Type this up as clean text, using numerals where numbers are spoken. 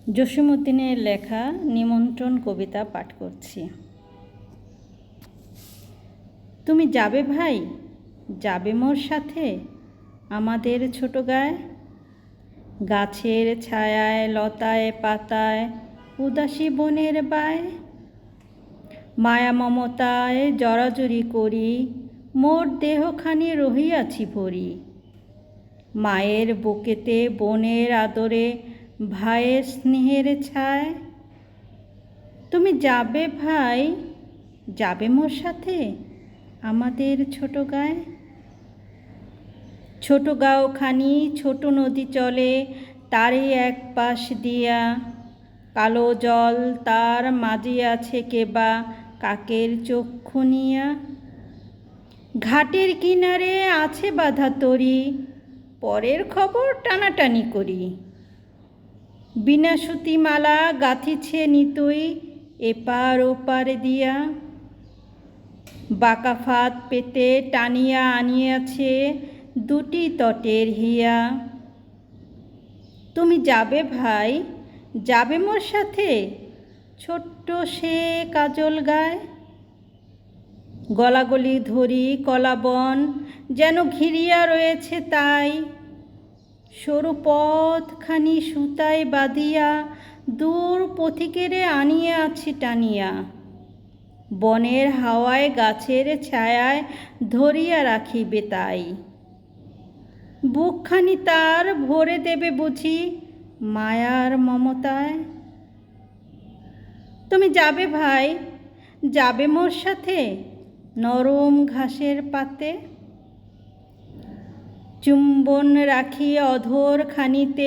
জসীমউদ্দিনের লেখা নিমন্ত্রণ কবিতা পাঠ করছি। তুমি যাবে ভাই, যাবে মোর সাথে আমাদের ছোট গায়ে, গাছের ছায়ায় লতায় পাতায় উদাসী বনের বায়, মায়া মমতায় জড়াজড়ি করি মোর দেহখানি রহিয়াছি ভরি, মায়ের বুকেতে বোনের আদরে ভাইয়ের স্নেহের ছায়। তুমি যাবে ভাই, যাবে মোর সাথে আমাদের ছোট গায়ে, ছোট গাঁওখানি ছোট নদী চলে তারই এক পাশ দিয়া, কালো জল তার মাঝে আছে কেবা কাকের চক্ষু নিয়া, ঘাটের কিনারে আছে বাঁধা তরি পরের খবর টানাটানি করি, বিনা সুতিমালা গাঁথিছে নিতুই এপার ওপার দিয়া, বাঁকা ফাঁদ পেতে টানিয়া আনিয়াছে দুটি তটের হিয়া। তুমি যাবে ভাই, যাবে মোর সাথে ছোট্ট সে কাজল গায়, গলাগলি ধরি কলাবন যেন ঘিরিয়া রয়েছে তাই, সরু পথখানি সুতায় বাঁধিয়া দূর পথিকেরে আনিয়া আছি টানিয়া, বনের হাওয়ায় গাছের ছায়ায় ধরিয়া রাখিবে তাই, বুকখানি তার ভরে দেবে বুঝি মায়ার মমতায়। তুমি যাবে ভাই, যাবে মোর সাথে নরম ঘাসের পাতে, চুম্বন রাখি অধর খানিতে